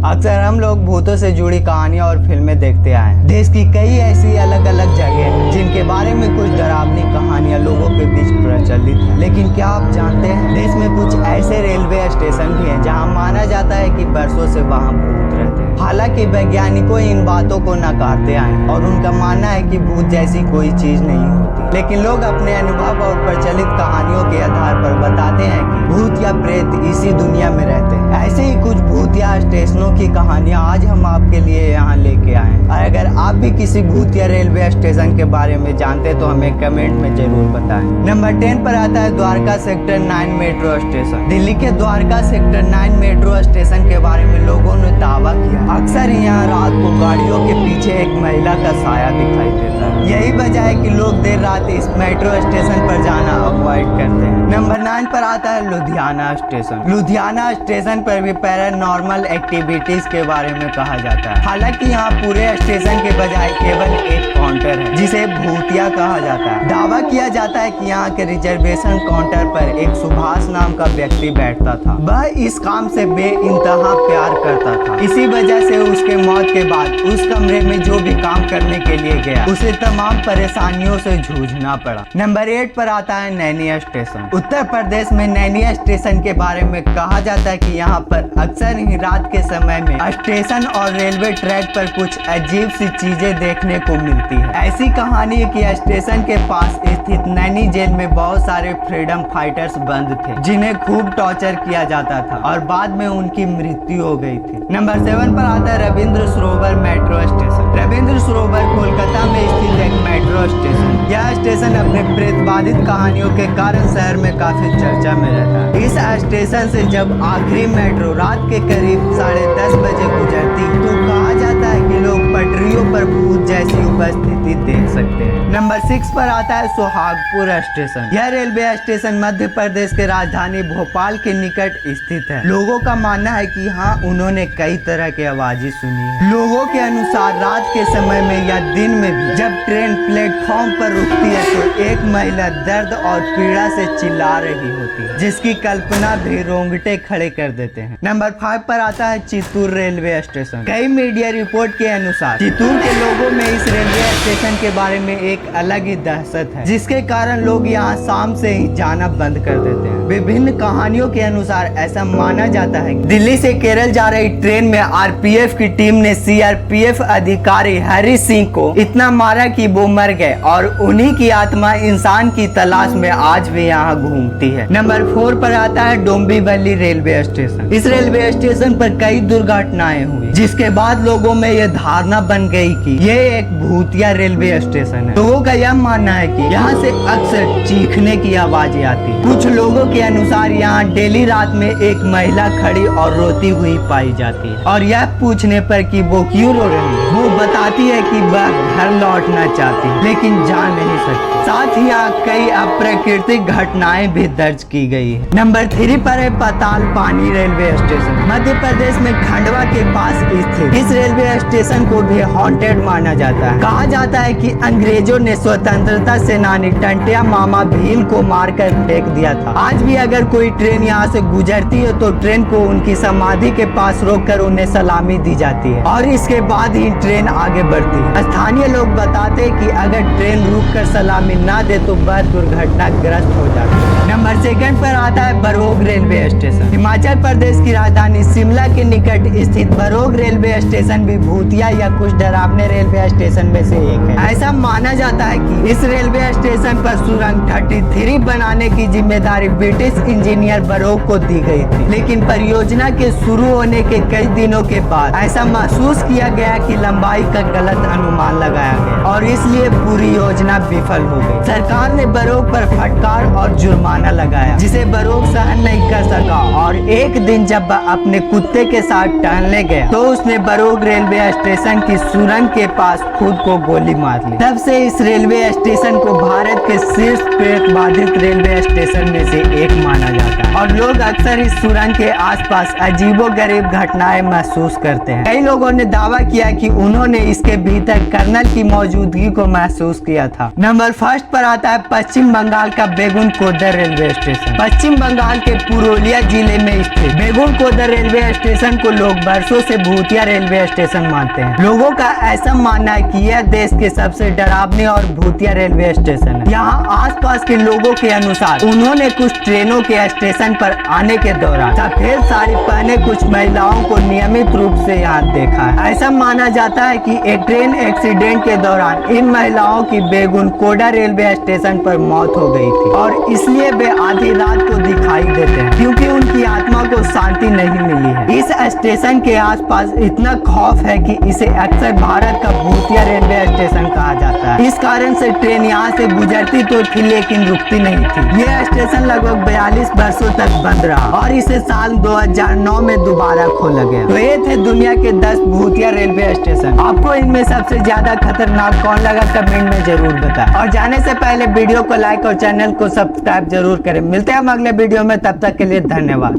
अक्सर हम लोग भूतों से जुड़ी कहानियां और फिल्में देखते आए हैं। देश की कई ऐसी अलग अलग जगह हैं जिनके बारे में कुछ डरावनी कहानियां लोगों के बीच प्रचलित है। लेकिन क्या आप जानते हैं, देश में कुछ ऐसे रेलवे स्टेशन भी हैं जहां माना जाता है कि बरसों से वहां भूत रहते हैं। हालांकि वैज्ञानिकों इन बातों को नकारते आए हैं और उनका मानना है कि भूत जैसी कोई चीज नहीं होती। लेकिन लोग अपने अनुभव और प्रचलित कहानियों के आधार पर बताते हैं कि भूत या प्रेत इसी दुनिया में रहते हैं। ऐसे ही कुछ भूत या स्टेशनों की कहानियां आज हम आपके लिए यहाँ लेके आए हैं। और अगर आप भी किसी भूत या रेलवे स्टेशन के बारे में जानते हैं तो हमें कमेंट में जरूर बताएं। नंबर 10 पर आता है Dwarka sector 9 metro station. Delhi के द्वारका सेक्टर 9 मेट्रो स्टेशन के बारे में लोगों ने दावा किया। अक्सर यहाँ रात को गाड़ियों के पीछे एक महिला का साया दिखाई देता है। यही वजह है कि लोग देर रात इस मेट्रो स्टेशन पर जाना अवॉइड करते हैं। नंबर 9 पर आता है लुधियाना स्टेशन। लुधियाना स्टेशन पर भी पैरानॉर्मल एक्टिविटीज के बारे में कहा जाता है। हालांकि यहाँ पूरे स्टेशन के बजाय केवल एक काउंटर है जिसे भूतिया कहा जाता है। दावा किया जाता है कि यहाँ के रिजर्वेशन काउंटर पर एक सुभाष नाम का व्यक्ति बैठता था। वह इस काम से बेइंतहा प्यार करता था। इसी वजह से उसके मौत के बाद उस कमरे में जो भी काम करने के लिए गया उसे तमाम परेशानियों से जूझना पड़ा। नंबर 8 पर आता है नैनी स्टेशन। उत्तर प्रदेश में नैनी स्टेशन के बारे में कहा जाता है कि यहाँ पर अक्सर ही रात के समय में स्टेशन और रेलवे ट्रैक पर कुछ अजीब सी चीजें देखने को मिलती है। ऐसी कहानी है कि स्टेशन के पास स्थित नैनी जेल में बहुत सारे फ्रीडम फाइटर्स बंद थे जिन्हें खूब टॉर्चर किया जाता था और बाद में उनकी मृत्यु हो गई थी। नंबर 7 पर आता है रविंद्र सरोवर मेट्रो स्टेशन। रविंद्र सरोवर कोलकाता में स्थित एक मेट्रो स्टेशन। यह स्टेशन अपने प्रेतबाधित कहानियों के कारण शहर में काफी चर्चा में रहता है। इस स्टेशन से जब आखिरी मेट्रो रात के करीब 10:30 बजे गुजरती तो कहा जाता है कि लोग पटरियों पर भूत जैसी उपस्थिति देख सकते हैं। नंबर 6 पर आता है सुहागपुर स्टेशन। यह रेलवे स्टेशन मध्य प्रदेश के राजधानी भोपाल के निकट स्थित है। लोगों का मानना है कि यहाँ उन्होंने कई तरह की आवाजें सुनी है। लोगों के अनुसार रात के समय में या दिन में भी जब ट्रेन प्लेटफॉर्म पर रुकती है तो एक महिला दर्द और पीड़ा से चिल्ला रही होती है जिसकी कल्पना भी रोंगटे खड़े कर देते हैं। नंबर 5 पर आता है चित्तूर रेलवे स्टेशन। कई मीडिया रिपोर्ट के अनुसार चित्तूर के लोगों में इस रेलवे स्टेशन के बारे में एक अलग ही दहशत है जिसके कारण लोग यहाँ शाम से ही जाना बंद कर देते हैं। विभिन्न कहानियों के अनुसार ऐसा माना जाता है कि दिल्ली से केरल जा रही ट्रेन में आरपीएफ की टीम ने सीआरपीएफ अधिकारी हरी सिंह को इतना मारा कि वो मर गए और उन्हीं की आत्मा इंसान की तलाश में आज भी यहाँ घूमती है। नंबर 4 पर आता है डोंबिवली रेलवे स्टेशन। इस रेलवे स्टेशन पर कई दुर्घटनाएं हुई जिसके बाद लोगों में यह धारणा बन गई कि ये एक भूतिया रेलवे स्टेशन है। लोगों का यह मानना है कि यहाँ से अक्सर चीखने की आवाजें आती है। कुछ लोगों के अनुसार यहाँ डेली रात में एक महिला खड़ी और रोती हुई पाई जाती है और यह पूछने पर कि वो क्यों रो रही है वो बताती है कि वह घर लौटना चाहती है लेकिन जा नहीं सकती। साथ ही यहाँ कई अप्राकृतिक घटनाएं भी दर्ज की गई है। नंबर 3 पर है पाताल पानी रेलवे स्टेशन। मध्य प्रदेश में खंडवा के पास स्थित इस रेलवे स्टेशन को भी हॉन्टेड माना जाता है। कहा जाता है कि अंग्रेजों ने स्वतंत्रता सेनानी टंटिया मामा भील को मारकर फेंक दिया था। आज भी अगर कोई ट्रेन यहाँ से गुजरती है तो ट्रेन को उनकी समाधि के पास रोककर उन्हें सलामी दी जाती है और इसके बाद ही ट्रेन आगे बढ़ती है। स्थानीय लोग बताते हैं कि अगर ट्रेन रुककर सलामी ना दे तो वह दुर्घटनाग्रस्त हो जाती है। नंबर 2 पर आता है बरोग रेलवे स्टेशन। हिमाचल प्रदेश की राजधानी शिमला के निकट स्थित बरोग रेलवे स्टेशन भी भूतिया या कुछ डरावने रेलवे स्टेशन में से एक है। ऐसा माना जाता है कि इस रेलवे स्टेशन पर सुरंग 33 बनाने की जिम्मेदारी ब्रिटिश इंजीनियर बरोग को दी गई थी। लेकिन परियोजना के शुरू होने के कई दिनों के बाद ऐसा महसूस किया गया कि लंबाई का गलत अनुमान लगाया गया और इसलिए पूरी योजना विफल हो गई। सरकार ने बरोग पर फटकार और जुर्माना लगाया जिसे बरोग सहन नहीं कर सका और एक दिन जब वह अपने कुत्ते के साथ टहलने गया तो उसने बरोग रेलवे स्टेशन की सुरंग के पास खुद को गोली मार ली। तब से इस रेलवे स्टेशन को भारत के शीर्ष प्रेतबाधित रेलवे स्टेशन में से एक माना जाता है और लोग अक्सर इस सुरंग के आसपास अजीबोगरीब घटनाएं महसूस करते हैं। कई लोगों ने दावा किया कि उन्होंने उन्होंने इसके भीतर कर्नल की मौजूदगी को महसूस किया था। नंबर फर्स्ट पर आता है पश्चिम बंगाल का बेगुन कोदर रेलवे स्टेशन। पश्चिम बंगाल के पुरुलिया जिले में स्थित बेगुन कोदर रेलवे स्टेशन को लोग वर्षों से भूतिया रेलवे स्टेशन मानते हैं। लोगों का ऐसा मानना है कि यह देश के सबसे डरावने और भूतिया रेलवे स्टेशन है। यहाँ आसपास के लोगों के अनुसार उन्होंने कुछ ट्रेनों के स्टेशन पर आने के दौरान सफेद साड़ी पहने कुछ महिलाओं को नियमित रूप से यहाँ देखा है। ऐसा माना जाता है कि एक ट्रेन एक्सीडेंट के दौरान इन महिलाओं की बेगुन कोडा रेलवे स्टेशन पर मौत हो गई थी और इसलिए वे आधी रात को दिखाई देते हैं क्योंकि उनकी आत्मा को शांति नहीं मिली है। इस स्टेशन के आसपास इतना खौफ है कि इसे अक्सर भारत का भूतिया रेलवे स्टेशन कहा जाता है। इस कारण से ट्रेन यहाँ से गुजरती तो थी लेकिन रुकती नहीं थी। यह स्टेशन लगभग 42 वर्षों तक बंद रहा और इसे साल 2009 में दोबारा खोला गया। तो ये थे दुनिया के 10 भूतिया रेलवे स्टेशन। आपको इनमें सबसे ज्यादा खतरनाक कौन लगा कमेंट में जरूर बताएं और जाने से पहले वीडियो को लाइक और चैनल को सब्सक्राइब जरूर करें। मिलते हैं हम अगले वीडियो में, तब तक के लिए धन्यवाद।